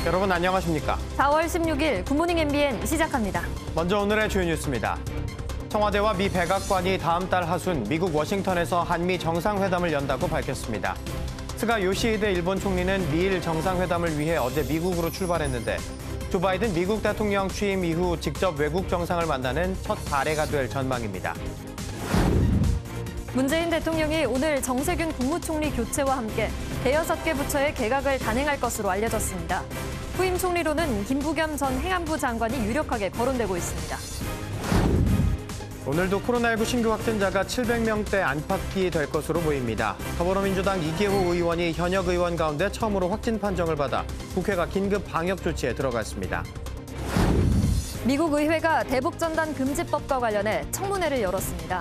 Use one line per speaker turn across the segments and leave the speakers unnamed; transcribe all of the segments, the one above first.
여러분 안녕하십니까?
4월 16일 굿모닝 MBN 시작합니다.
먼저 오늘의 주요 뉴스입니다. 청와대와 미 백악관이 다음 달 하순 미국 워싱턴에서 한미 정상회담을 연다고 밝혔습니다. 스가 요시히데 일본 총리는 미일 정상회담을 위해 어제 미국으로 출발했는데 조 바이든 미국 대통령 취임 이후 직접 외국 정상을 만나는 첫 사례가 될 전망입니다.
문재인 대통령이 오늘 정세균 국무총리 교체와 함께 대여섯 개 부처의 개각을 단행할 것으로 알려졌습니다. 후임 총리로는 김부겸 전 행안부 장관이 유력하게 거론되고 있습니다.
오늘도 코로나19 신규 확진자가 700명대 안팎이 될 것으로 보입니다. 더불어민주당 이계호 의원이 현역 의원 가운데 처음으로 확진 판정을 받아 국회가 긴급 방역 조치에 들어갔습니다.
미국 의회가 대북전단 금지법과 관련해 청문회를 열었습니다.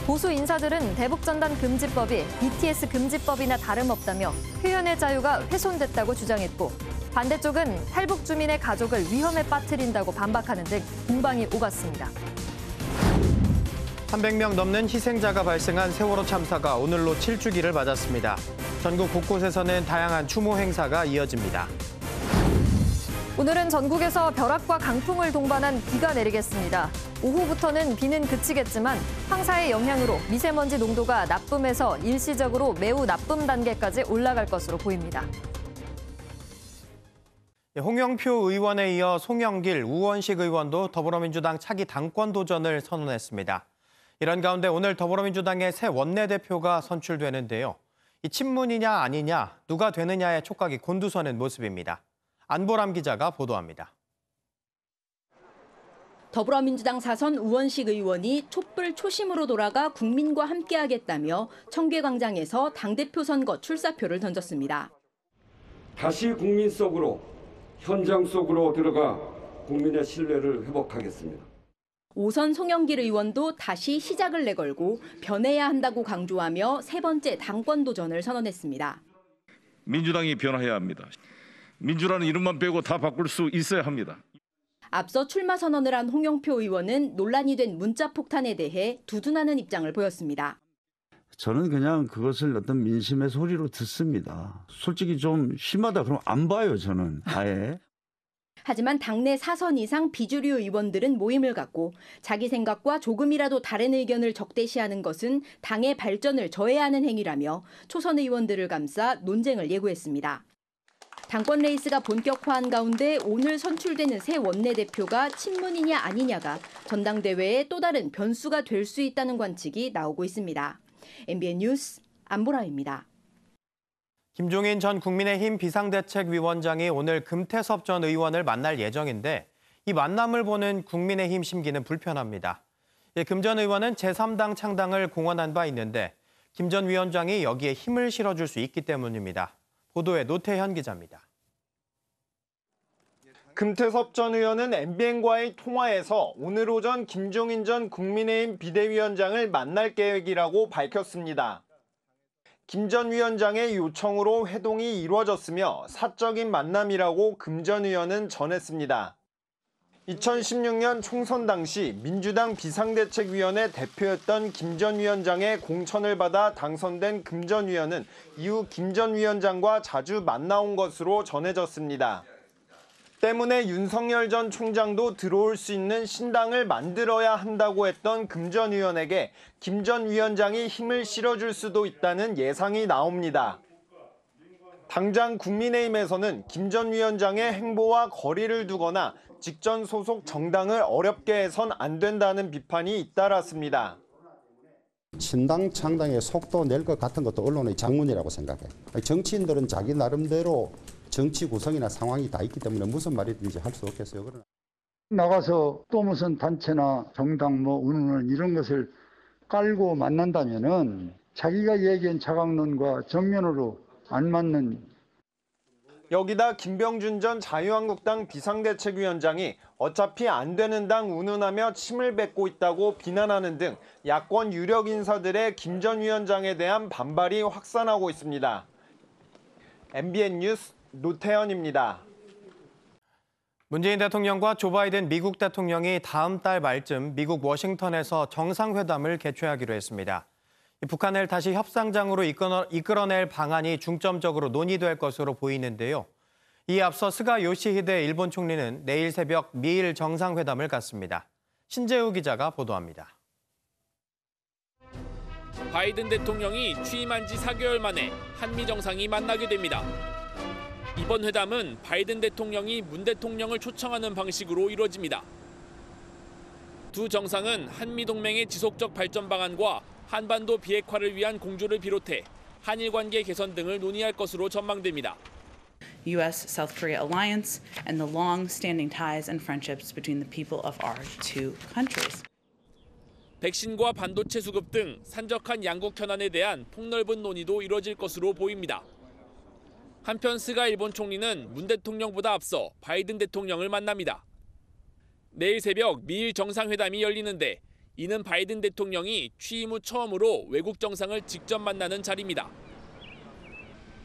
보수 인사들은 대북전단 금지법이 BTS 금지법이나 다름없다며 표현의 자유가 훼손됐다고 주장했고 반대쪽은 탈북 주민의 가족을 위험에 빠뜨린다고 반박하는 등 공방이 오갔습니다.
300명 넘는 희생자가 발생한 세월호 참사가 오늘로 7주기를 맞았습니다. 전국 곳곳에서는 다양한 추모 행사가 이어집니다.
오늘은 전국에서 벼락과 강풍을 동반한 비가 내리겠습니다. 오후부터는 비는 그치겠지만 황사의 영향으로 미세먼지 농도가 나쁨에서 일시적으로 매우 나쁨 단계까지 올라갈 것으로 보입니다.
홍영표 의원에 이어 송영길, 우원식 의원도 더불어민주당 차기 당권 도전을 선언했습니다. 이런 가운데 오늘 더불어민주당의 새 원내대표가 선출되는데요. 이 친문이냐 아니냐, 누가 되느냐의 촉각이 곤두서는 모습입니다. 안보람 기자가 보도합니다.
더불어민주당 사선 우원식 의원이 촛불 초심으로 돌아가 국민과 함께하겠다며 청계광장에서 당대표 선거 출사표를 던졌습니다.
다시 국민 속으로, 현장 속으로 들어가 국민의 신뢰를 회복하겠습니다.
오선 송영길 의원도 다시 시작을 내걸고 변해야 한다고 강조하며 세 번째 당권 도전을 선언했습니다.
민주당이 변화해야 합니다. 민주라는 이름만 빼고 다 바꿀 수 있어야 합니다.
앞서 출마 선언을 한 홍영표 의원은 논란이 된 문자 폭탄에 대해 두둔하는 입장을 보였습니다.
저는 그냥 그것을 어떤 민심의 소리로 듣습니다. 솔직히 좀 심하다 그러면 안 봐요, 저는 아예.
하지만 당내 사선 이상 비주류 의원들은 모임을 갖고 자기 생각과 조금이라도 다른 의견을 적대시하는 것은 당의 발전을 저해하는 행위라며 초선 의원들을 감싸 논쟁을 예고했습니다. 당권 레이스가 본격화한 가운데 오늘 선출되는 새 원내대표가 친문이냐 아니냐가 전당대회의 또 다른 변수가 될 수 있다는 관측이 나오고 있습니다. MBN 뉴스 안보라입니다.
김종인 전 국민의힘 비상대책위원장이 오늘 금태섭 전 의원을 만날 예정인데 이 만남을 보는 국민의힘 심기는 불편합니다. 김 전 의원은 제3당 창당을 공언한 바 있는데 김 전 위원장이 여기에 힘을 실어줄 수 있기 때문입니다. 보도에 노태현 기자입니다.
금태섭 전 의원은 MBN과의 통화에서 오늘 오전 김종인 전 국민의힘 비대위원장을 만날 계획이라고 밝혔습니다. 김 전 위원장의 요청으로 회동이 이루어졌으며 사적인 만남이라고 금 전 의원은 전했습니다. 2016년 총선 당시 민주당 비상대책위원회 대표였던 김 전 위원장의 공천을 받아 당선된 금 전 위원은 이후 김 전 위원장과 자주 만나온 것으로 전해졌습니다. 때문에 윤석열 전 총장도 들어올 수 있는 신당을 만들어야 한다고 했던 금 전 의원에게 김 전 위원장이 힘을 실어줄 수도 있다는 예상이 나옵니다. 당장 국민의힘에서는 김 전 위원장의 행보와 거리를 두거나 직전 소속 정당을 어렵게 해선 안 된다는 비판이 잇따랐습니다.
신당 창당에 속도 낼 것 같은 것도 언론의 장문이라고 생각해. 정치인들은 자기 나름대로 정치 구성이나 상황이 다 있기 때문에 무슨 말이든지 할 수 없겠어요. 그러나
나가서 또 무슨 단체나 정당 운운을 이런 것을 깔고 만난다면은 자기가 얘기한 자강론과 정면으로 안 맞는.
여기다 김병준 전 자유한국당 비상대책위원장이 어차피 안 되는 당 운운하며 침을 뱉고 있다고 비난하는 등 야권 유력 인사들의 김 전 위원장에 대한 반발이 확산하고 있습니다. MBN 뉴스 노태현입니다.
문재인 대통령과 조 바이든 미국 대통령이 다음 달 말쯤 미국 워싱턴에서 정상회담을 개최하기로 했습니다. 북한을 다시 협상장으로 이끌어낼 방안이 중점적으로 논의될 것으로 보이는데요. 이에 앞서 스가 요시히데 일본 총리는 내일 새벽 미일 정상회담을 갖습니다. 신재우 기자가 보도합니다.
바이든 대통령이 취임한 지 4개월 만에 한미 정상이 만나게 됩니다. 이번 회담은 바이든 대통령이 문 대통령을 초청하는 방식으로 이루어집니다. 두 정상은 한미 동맹의 지속적 발전 방안과 한반도 비핵화를 위한 공조를 비롯해 한일 관계 개선 등을 논의할 것으로 전망됩니다.
U.S.-South Korea alliance and the long-standing ties and friendships between the people of our two countries.
백신과 반도체 수급 등 산적한 양국 현안에 대한 폭넓은 논의도 이뤄질 것으로 보입니다. 한편 스가 일본 총리는 문 대통령보다 앞서 바이든 대통령을 만납니다. 내일 새벽 미일 정상회담이 열리는데 이는 바이든 대통령이 취임 후 처음으로 외국 정상을 직접 만나는 자리입니다.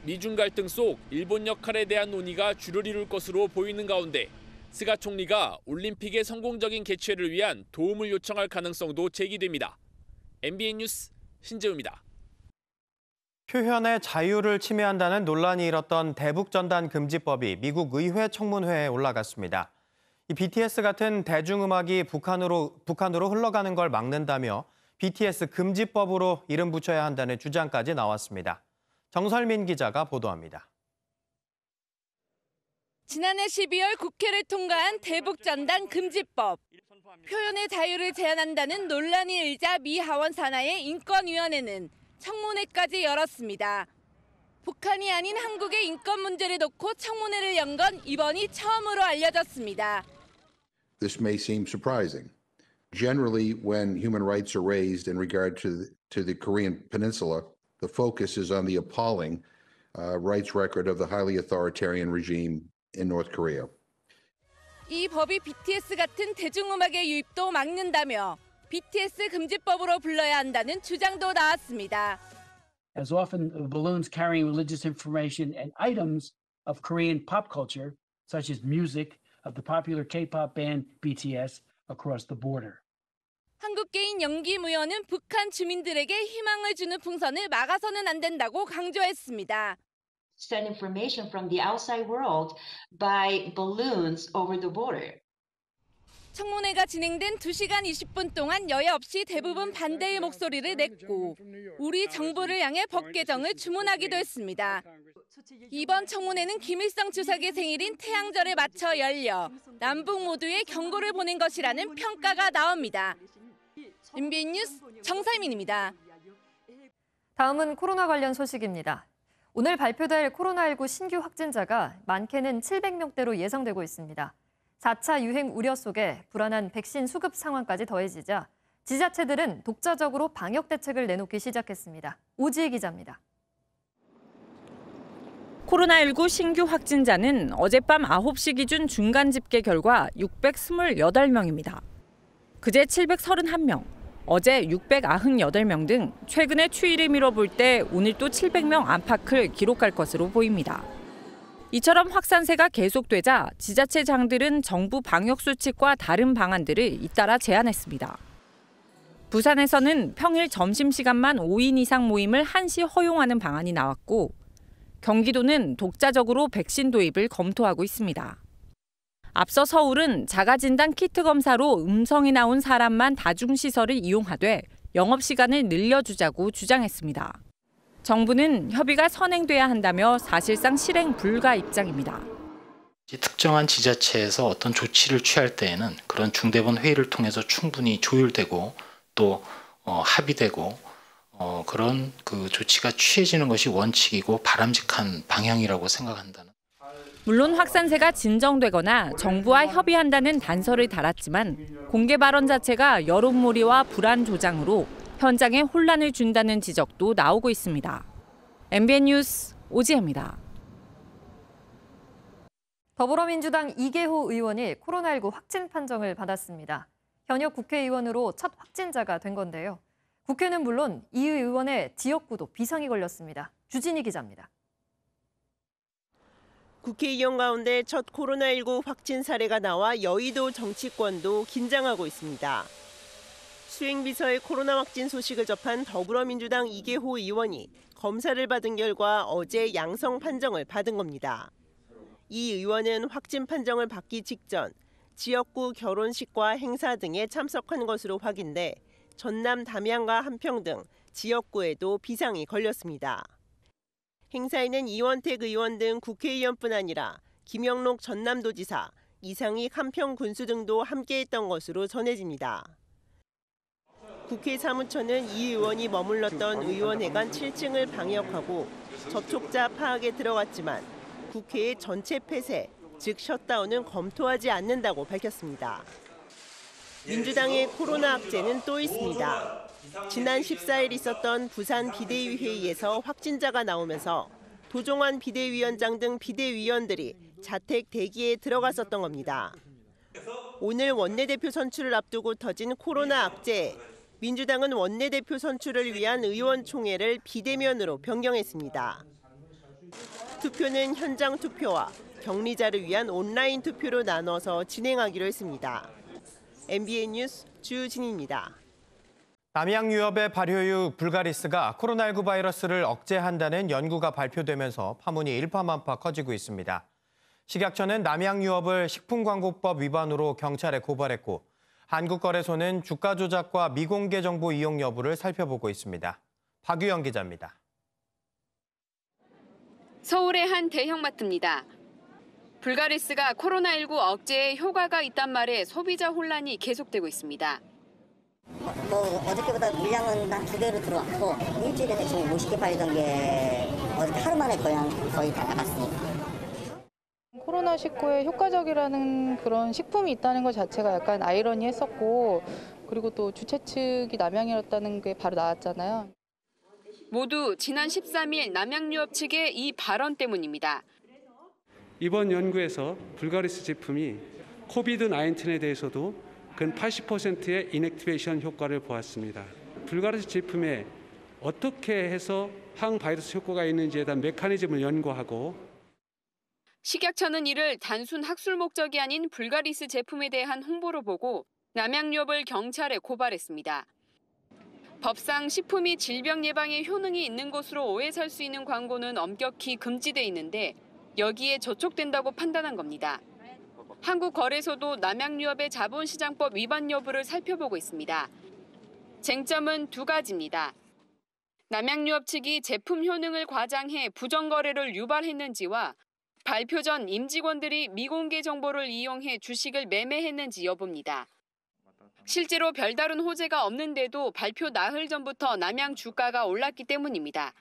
미중 갈등 속 일본 역할에 대한 논의가 주를 이룰 것으로 보이는 가운데 스가 총리가 올림픽의 성공적인 개최를 위한 도움을 요청할 가능성도 제기됩니다. MBN 뉴스 신재우입니다.
표현의 자유를 침해한다는 논란이 일었던 대북전단금지법이 미국 의회 청문회에 올라갔습니다. 이 BTS 같은 대중음악이 북한으로 흘러가는 걸 막는다며 BTS 금지법으로 이름 붙여야 한다는 주장까지 나왔습니다. 정설민 기자가 보도합니다.
지난해 12월 국회를 통과한 대북전단 금지법. 표현의 자유를 제한한다는 논란이 일자 미 하원 산하의 인권위원회는 청문회까지 열었습니다. 북한이 아닌 한국의 인권 문제를 놓고 청문회를 연 건 이번이 처음으로 알려졌습니다.
This may seem surprising. Generally, when human rights are raised in regard to the Korean Peninsula, the focus is on the appalling rights record of the highly authoritarian regime in North Korea.
이 법이 BTS 같은 대중음악의 유입도 막는다며 BTS 금지법으로 불러야 한다는 주장도 나왔습니다.
As often balloons carrying religious information and items of Korean pop culture, such as music of the popular K-pop band BTS across the border.
한국계인 영김 의원은 북한 주민들에게 희망을 주는 풍선을 막아서는 안 된다고 강조했습니다.
Send information from the outside world by balloons over the border.
청문회가 진행된 2시간 20분 동안 여야 없이 대부분 반대의 목소리를 냈고 우리 정부를 향해 법 개정을 주문하기도 했습니다. 이번 청문회는 김일성 주석의 생일인 태양절에 맞춰 열려 남북 모두에 경고를 보낸 것이라는 평가가 나옵니다. MBN 뉴스 정살민입니다.
다음은 코로나 관련 소식입니다. 오늘 발표될 코로나19 신규 확진자가 많게는 700명대로 예상되고 있습니다. 4차 유행 우려 속에 불안한 백신 수급 상황까지 더해지자 지자체들은 독자적으로 방역 대책을 내놓기 시작했습니다. 오지혜 기자입니다.
코로나19 신규 확진자는 어젯밤 9시 기준 중간 집계 결과 628명입니다. 그제 731명, 어제 698명 등 최근의 추이를 미뤄볼 때 오늘 또 700명 안팎을 기록할 것으로 보입니다. 이처럼 확산세가 계속되자 지자체장들은 정부 방역수칙과 다른 방안들을 잇따라 제안했습니다. 부산에서는 평일 점심시간만 5인 이상 모임을 한시 허용하는 방안이 나왔고 경기도는 독자적으로 백신 도입을 검토하고 있습니다. 앞서 서울은 자가진단 키트 검사로 음성이 나온 사람만 다중시설을 이용하되 영업시간을 늘려주자고 주장했습니다. 정부는 협의가 선행돼야 한다며 사실상 실행 불가 입장입니다.
특정한 지자체에서 어떤 조치를 취할 때에는 그런 중대본 회의를 통해서 충분히 조율되고 또 합의되고 그런 그 조치가 취해지는 것이 원칙이고 바람직한 방향이라고 생각한다는.
물론 확산세가 진정되거나 정부와 협의한다는 단서를 달았지만 공개 발언 자체가 여론몰이와 불안 조장으로 현장에 혼란을 준다는 지적도 나오고 있습니다. MBN 뉴스 오지혜입니다.
더불어민주당 이계호 의원이 코로나19 확진 판정을 받았습니다. 현역 국회의원으로 첫 확진자가 된 건데요. 국회는 물론 이 의원의 지역구도 비상이 걸렸습니다. 주진희 기자입니다.
국회의원 가운데 첫 코로나19 확진 사례가 나와 여의도 정치권도 긴장하고 있습니다. 수행비서의 코로나 확진 소식을 접한 더불어민주당 이계호 의원이 검사를 받은 결과 어제 양성 판정을 받은 겁니다. 이 의원은 확진 판정을 받기 직전 지역구 결혼식과 행사 등에 참석한 것으로 확인돼 전남 담양과 한평 등 지역구에도 비상이 걸렸습니다. 행사에는 이원택 의원 등 국회의원뿐 아니라 김영록 전남도지사, 이상익 한평군수 등도 함께했던 것으로 전해집니다. 국회 사무처는 이 의원이 머물렀던 의원회관 7층을 방역하고 접촉자 파악에 들어갔지만 국회의 전체 폐쇄, 즉 셧다운은 검토하지 않는다고 밝혔습니다. 민주당의 코로나 악재는 또 있습니다. 지난 14일 있었던 부산 비대위 회의에서 확진자가 나오면서 도종환 비대위원장 등 비대위원들이 자택 대기에 들어갔었던 겁니다. 오늘 원내대표 선출을 앞두고 터진 코로나 악재, 민주당은 원내대표 선출을 위한 의원총회를 비대면으로 변경했습니다. 투표는 현장 투표와 격리자를 위한 온라인 투표로 나눠서 진행하기로 했습니다. MBN 뉴스 주진입니다.
남양유업의 발효육 불가리스가 코로나19 바이러스를 억제한다는 연구가 발표되면서 파문이 일파만파 커지고 있습니다. 식약처는 남양유업을 식품광고법 위반으로 경찰에 고발했고 한국거래소는 주가 조작과 미공개 정보 이용 여부를 살펴보고 있습니다. 박유영 기자입니다.
서울의 한 대형마트입니다. 불가리스가 코로나19 억제에 효과가 있단 말에 소비자 혼란이 계속되고 있습니다.
어저께보다 물량은 한 2배로 들어왔고 일주일에 대충 50개 팔리던 게 어저께 하루 만에 거의 다 나갔으니까.
코로나19에 효과적이라는 그런 식품이 있다는 것 자체가 약간 아이러니했었고 그리고 또 주최 측이 남양이었다는 게 바로 나왔잖아요.
모두 지난 13일 남양유업 측의 이 발언 때문입니다.
이번 연구에서 불가리스 제품이 코비드-19에 대해서도 근 80%의 인액티베이션 효과를 보았습니다. 불가리스 제품에 어떻게 해서 항바이러스 효과가 있는지에 대한 메커니즘을 연구하고
식약처는 이를 단순 학술 목적이 아닌 불가리스 제품에 대한 홍보로 보고 남양유업을 경찰에 고발했습니다. 법상 식품이 질병 예방에 효능이 있는 것으로 오해 살 수 있는 광고는 엄격히 금지돼 있는데 여기에 저촉된다고 판단한 겁니다. 한국거래소도 남양유업의 자본시장법 위반 여부를 살펴보고 있습니다. 쟁점은 두 가지입니다. 남양유업 측이 제품 효능을 과장해 부정거래를 유발했는지와 발표 전 임직원들이 미공개 정보를 이용해 주식을 매매했는지 여부입니다. 실제로 별다른 호재가 없는데도 발표 나흘 전부터 남양 주가가 올랐기 때문입니다.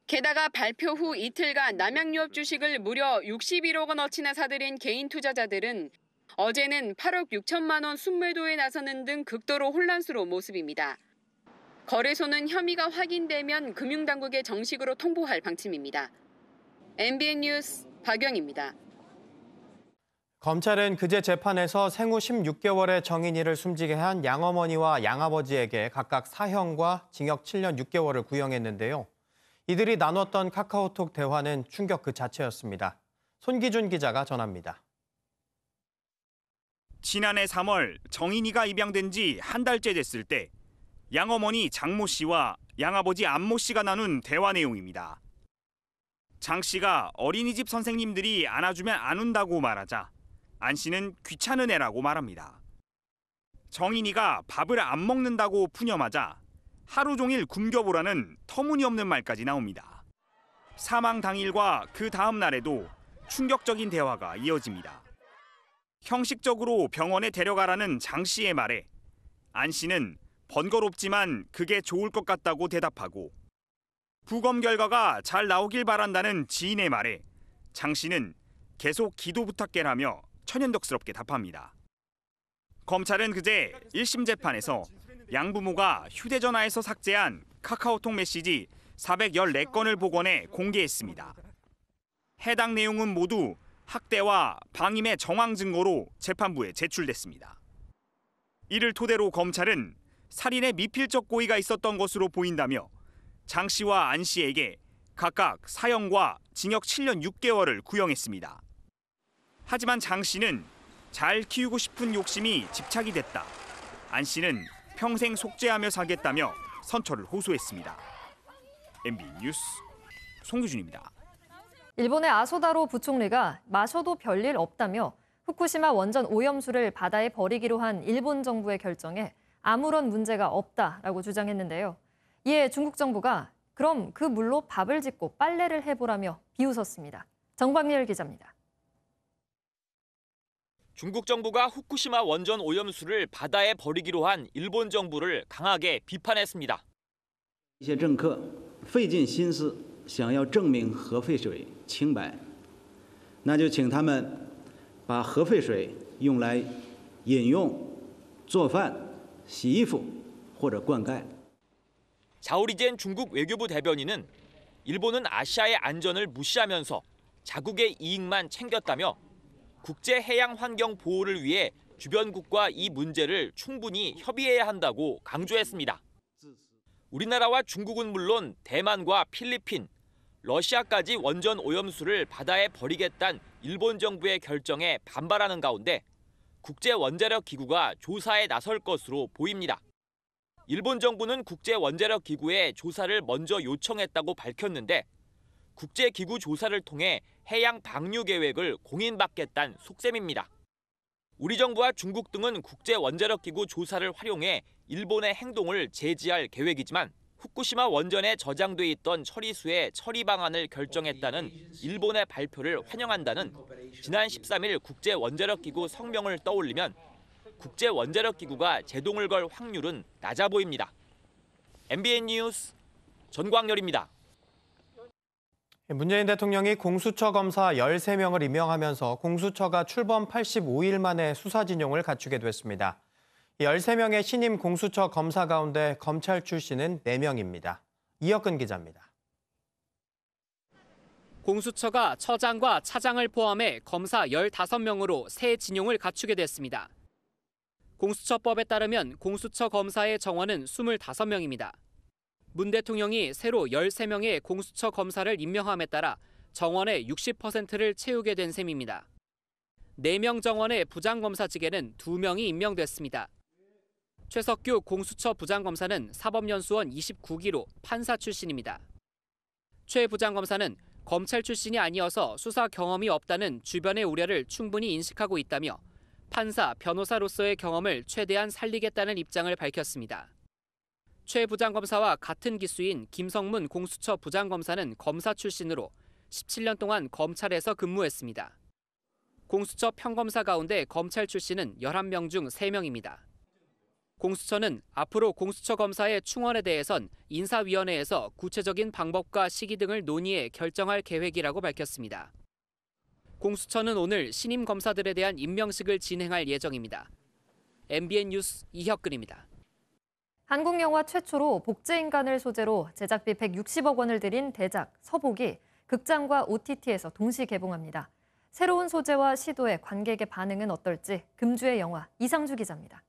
게다가 발표 후 이틀간 남양유업 주식을 무려 61억 원어치나 사들인 개인 투자자들은 어제는 8억 6천만 원 순매도에 나서는 등 극도로 혼란스러운 모습입니다. 거래소는 혐의가 확인되면 금융당국에 정식으로 통보할 방침입니다. MBN 뉴스 박영입니다.
검찰은 그제 재판에서 생후 16개월의 정인이를 숨지게 한 양어머니와 양아버지에게 각각 사형과 징역 7년 6개월을 구형했는데요. 이들이 나눴던 카카오톡 대화는 충격 그 자체였습니다. 손기준 기자가 전합니다.
지난해 3월 정인이가 입양된 지 한 달째 됐을 때 양어머니 장모 씨와 양아버지 안모 씨가 나눈 대화 내용입니다. 장 씨가 어린이집 선생님들이 안아주면 안 운다고 말하자 안 씨는 귀찮은 애라고 말합니다. 정인이가 밥을 안 먹는다고 푸념하자 하루 종일 굶겨보라는 터무니없는 말까지 나옵니다. 사망 당일과 그 다음 날에도 충격적인 대화가 이어집니다. 형식적으로 병원에 데려가라는 장 씨의 말에 안 씨는 번거롭지만 그게 좋을 것 같다고 대답하고 부검 결과가 잘 나오길 바란다는 지인의 말에 장 씨는 계속 기도 부탁해라며 천연덕스럽게 답합니다. 검찰은 그제 1심 재판에서 양부모가 휴대전화에서 삭제한 카카오톡 메시지 414건을 복원해 공개했습니다. 해당 내용은 모두 학대와 방임의 정황 증거로 재판부에 제출됐습니다. 이를 토대로 검찰은 살인의 미필적 고의가 있었던 것으로 보인다며 장 씨와 안 씨에게 각각 사형과 징역 7년 6개월을 구형했습니다. 하지만 장 씨는 잘 키우고 싶은 욕심이 집착이 됐다. 안 씨는 평생 속죄하며 살겠다며 선처를 호소했습니다. MBN 뉴스 송규준입니다.
일본의 아소다로 부총리가 마셔도 별일 없다며 후쿠시마 원전 오염수를 바다에 버리기로 한 일본 정부의 결정에 아무런 문제가 없다라고 주장했는데요. 이에 중국 정부가 그럼 그 물로 밥을 짓고 빨래를 해보라며 비웃었습니다. 정광열 기자입니다.
중국 정부가 후쿠시마 원전 오염수를 바다에 버리기로 한 일본 정부를 강하게 비판했습니다.
一些政客费尽心思想要证明核废水清白，那就请他们把核废水用来饮用、做饭、洗衣服或者灌溉。
자오리젠 중국 외교부 대변인은 일본은 아시아의 안전을 무시하면서 자국의 이익만 챙겼다며 국제 해양 환경 보호를 위해 주변국과 이 문제를 충분히 협의해야 한다고 강조했습니다. 우리나라와 중국은 물론 대만과 필리핀, 러시아까지 원전 오염수를 바다에 버리겠다는 일본 정부의 결정에 반발하는 가운데 국제원자력기구가 조사에 나설 것으로 보입니다. 일본 정부는 국제원자력기구에 조사를 먼저 요청했다고 밝혔는데 국제기구 조사를 통해 해양 방류 계획을 공인받겠다는 속셈입니다. 우리 정부와 중국 등은 국제원자력기구 조사를 활용해 일본의 행동을 제지할 계획이지만 후쿠시마 원전에 저장돼 있던 처리수의 처리 방안을 결정했다는 일본의 발표를 환영한다는 지난 13일 국제원자력기구 성명을 떠올리면 국제원자력기구가 제동을 걸 확률은 낮아 보입니다. MBN 뉴스 전광열입니다.
문재인 대통령이 공수처 검사 13명을 임명하면서 공수처가 출범 85일 만에 수사진용을 갖추게 됐습니다. 13명의 신임 공수처 검사 가운데 검찰 출신은 4명입니다. 이혁근 기자입니다.
공수처가 처장과 차장을 포함해 검사 15명으로 새 진용을 갖추게 됐습니다. 공수처법에 따르면 공수처 검사의 정원은 25명입니다. 문 대통령이 새로 13명의 공수처 검사를 임명함에 따라 정원의 60%를 채우게 된 셈입니다. 4명 정원의 부장검사직에는 2명이 임명됐습니다. 최석규 공수처 부장검사는 사법연수원 29기로 판사 출신입니다. 최 부장검사는 검찰 출신이 아니어서 수사 경험이 없다는 주변의 우려를 충분히 인식하고 있다며 판사, 변호사로서의 경험을 최대한 살리겠다는 입장을 밝혔습니다. 최 부장검사와 같은 기수인 김성문 공수처 부장검사는 검사 출신으로 17년 동안 검찰에서 근무했습니다. 공수처 평검사 가운데 검찰 출신은 11명 중 3명입니다. 공수처는 앞으로 공수처 검사의 충원에 대해선 인사위원회에서 구체적인 방법과 시기 등을 논의해 결정할 계획이라고 밝혔습니다. 공수처는 오늘 신임 검사들에 대한 임명식을 진행할 예정입니다. MBN 뉴스 이혁근입니다.
한국 영화 최초로 복제인간을 소재로 제작비 160억 원을 들인 대작 서복이 극장과 OTT에서 동시 개봉합니다. 새로운 소재와 시도에 관객의 반응은 어떨지 금주의 영화 이상주 기자입니다.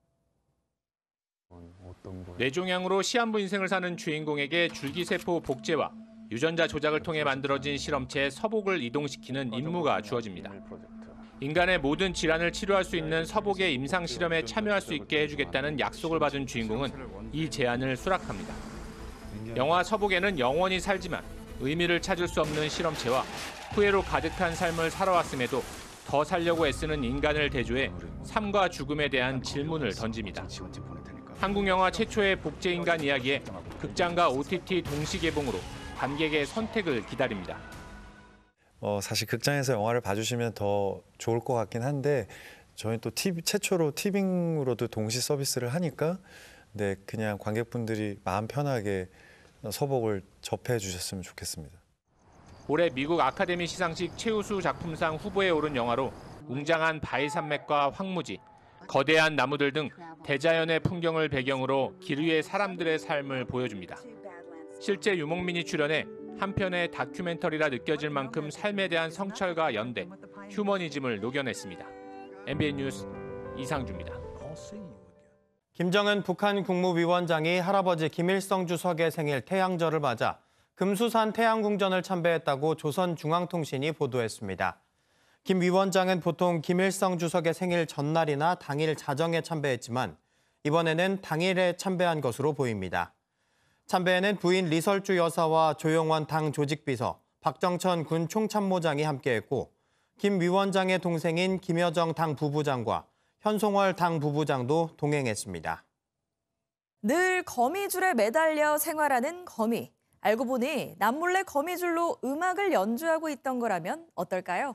뇌종양으로 시한부 인생을 사는 주인공에게 줄기세포 복제와 유전자 조작을 통해 만들어진 실험체 서복을 이동시키는 임무가 주어집니다. 인간의 모든 질환을 치료할 수 있는 서복의 임상 실험에 참여할 수 있게 해주겠다는 약속을 받은 주인공은 이 제안을 수락합니다. 영화 서복에는 영원히 살지만 의미를 찾을 수 없는 실험체와 후회로 가득한 삶을 살아왔음에도 더 살려고 애쓰는 인간을 대조해 삶과 죽음에 대한 질문을 던집니다. 한국 영화 최초의 복제인간 이야기에 극장과 OTT 동시 개봉으로 관객의 선택을 기다립니다.
사실 극장에서 영화를 봐주시면 더 좋을 것 같긴 한데 저희 또 최초로 티빙으로도 동시 서비스를 하니까 그냥 관객분들이 마음 편하게 서복을 접해 주셨으면 좋겠습니다.
올해 미국 아카데미 시상식 최우수 작품상 후보에 오른 영화로 웅장한 바위산맥과 황무지, 거대한 나무들 등 대자연의 풍경을 배경으로 길 위의 사람들의 삶을 보여줍니다. 실제 유목민이 출연해 한편의 다큐멘터리라 느껴질 만큼 삶에 대한 성찰과 연대, 휴머니즘을 녹여냈습니다. MBN 뉴스 이상주입니다.
김정은 북한 국무위원장이 할아버지 김일성 주석의 생일 태양절을 맞아 금수산 태양궁전을 참배했다고 조선중앙통신이 보도했습니다. 김 위원장은 보통 김일성 주석의 생일 전날이나 당일 자정에 참배했지만 이번에는 당일에 참배한 것으로 보입니다. 참배에는 부인 리설주 여사와 조용원 당 조직비서, 박정천 군 총참모장이 함께했고 김 위원장의 동생인 김여정 당 부부장과 현송월 당 부부장도 동행했습니다.
늘 거미줄에 매달려 생활하는 거미. 알고 보니 남몰래 거미줄로 음악을 연주하고 있던 거라면 어떨까요?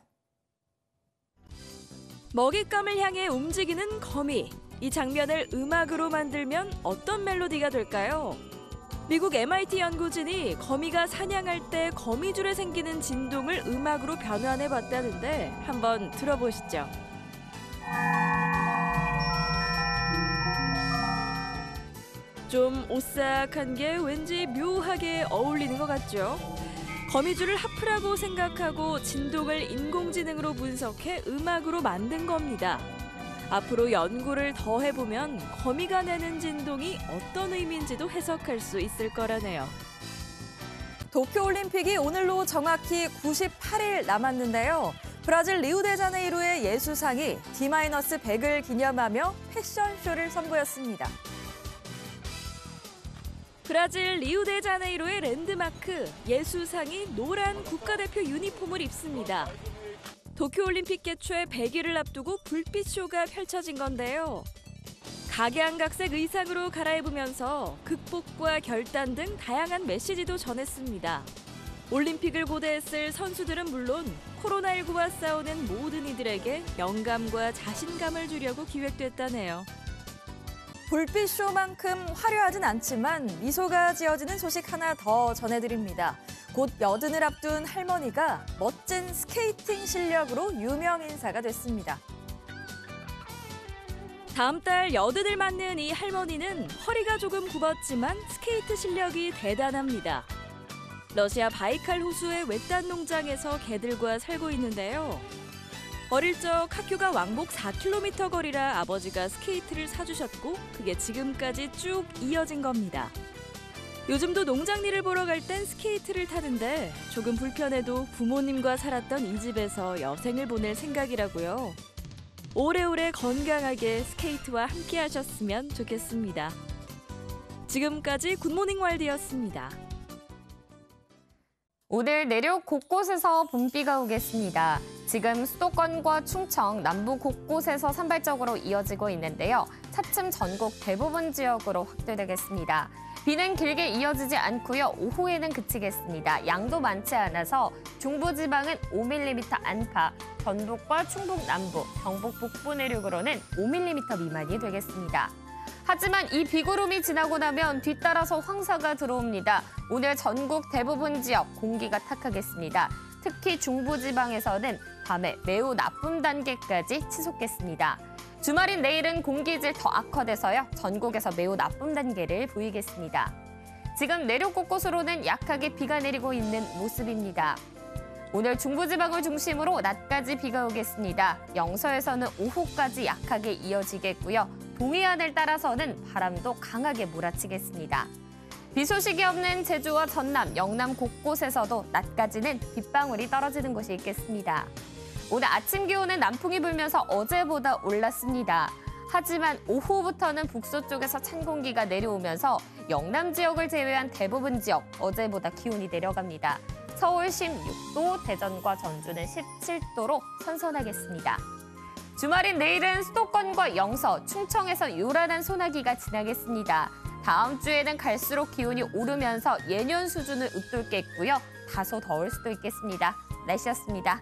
먹잇감을 향해 움직이는 거미. 이 장면을 음악으로 만들면 어떤 멜로디가 될까요? 미국 MIT 연구진이 거미가 사냥할 때 거미줄에 생기는 진동을 음악으로 변환해 봤다는데 한번 들어보시죠. 좀 오싹한 게 왠지 묘하게 어울리는 것 같죠? 거미줄을 하프라고 생각하고 진동을 인공지능으로 분석해 음악으로 만든 겁니다. 앞으로 연구를 더 해보면 거미가 내는 진동이 어떤 의미인지도 해석할 수 있을 거라네요. 도쿄올림픽이 오늘로 정확히 98일 남았는데요. 브라질 리우데자네이루의 예수상이 D-100을 기념하며 패션쇼를 선보였습니다. 브라질 리우데자네이루의 랜드마크 예수상이 노란 국가대표 유니폼을 입습니다. 도쿄올림픽 개최 100일을 앞두고 불빛쇼가 펼쳐진 건데요. 각양각색 의상으로 갈아입으면서 극복과 결단 등 다양한 메시지도 전했습니다. 올림픽을 고대했을 선수들은 물론 코로나19와 싸우는 모든 이들에게 영감과 자신감을 주려고 기획됐다네요. 불빛쇼만큼 화려하진 않지만 미소가 지어지는 소식 하나 더 전해드립니다. 곧 여든을 앞둔 할머니가 멋진 스케이팅 실력으로 유명 인사가 됐습니다. 다음 달 여든을 맞는 이 할머니는 허리가 조금 굽었지만 스케이트 실력이 대단합니다. 러시아 바이칼 호수의 외딴 농장에서 개들과 살고 있는데요. 어릴 적 학교가 왕복 4km 거리라 아버지가 스케이트를 사주셨고 그게 지금까지 쭉 이어진 겁니다. 요즘도 농장 일을 보러 갈 땐 스케이트를 타는데 조금 불편해도 부모님과 살았던 이 집에서 여생을 보낼 생각이라고요. 오래오래 건강하게 스케이트와 함께 하셨으면 좋겠습니다. 지금까지 굿모닝 월드였습니다.
오늘 내륙 곳곳에서 봄비가 오겠습니다. 지금 수도권과 충청, 남부 곳곳에서 산발적으로 이어지고 있는데요. 차츰 전국 대부분 지역으로 확대되겠습니다. 비는 길게 이어지지 않고요. 오후에는 그치겠습니다. 양도 많지 않아서 중부지방은 5mm 안팎, 전북과 충북 남부, 경북 북부 내륙으로는 5mm 미만이 되겠습니다. 하지만 이 비구름이 지나고 나면 뒤따라서 황사가 들어옵니다. 오늘 전국 대부분 지역 공기가 탁하겠습니다. 특히 중부지방에서는 밤에 매우 나쁨 단계까지 치솟겠습니다. 주말인 내일은 공기질 더 악화돼서요. 전국에서 매우 나쁨 단계를 보이겠습니다. 지금 내륙 곳곳으로는 약하게 비가 내리고 있는 모습입니다. 오늘 중부지방을 중심으로 낮까지 비가 오겠습니다. 영서에서는 오후까지 약하게 이어지겠고요. 동해안을 따라서는 바람도 강하게 몰아치겠습니다. 비 소식이 없는 제주와 전남, 영남 곳곳에서도 낮까지는 빗방울이 떨어지는 곳이 있겠습니다. 오늘 아침 기온은 남풍이 불면서 어제보다 올랐습니다. 하지만 오후부터는 북서쪽에서 찬 공기가 내려오면서 영남 지역을 제외한 대부분 지역 어제보다 기온이 내려갑니다. 서울 16도, 대전과 전주는 17도로 선선하겠습니다. 주말인 내일은 수도권과 영서, 충청에서 요란한 소나기가 지나겠습니다. 다음 주에는 갈수록 기온이 오르면서 예년 수준을 웃돌겠고요. 다소 더울 수도 있겠습니다. 날씨였습니다.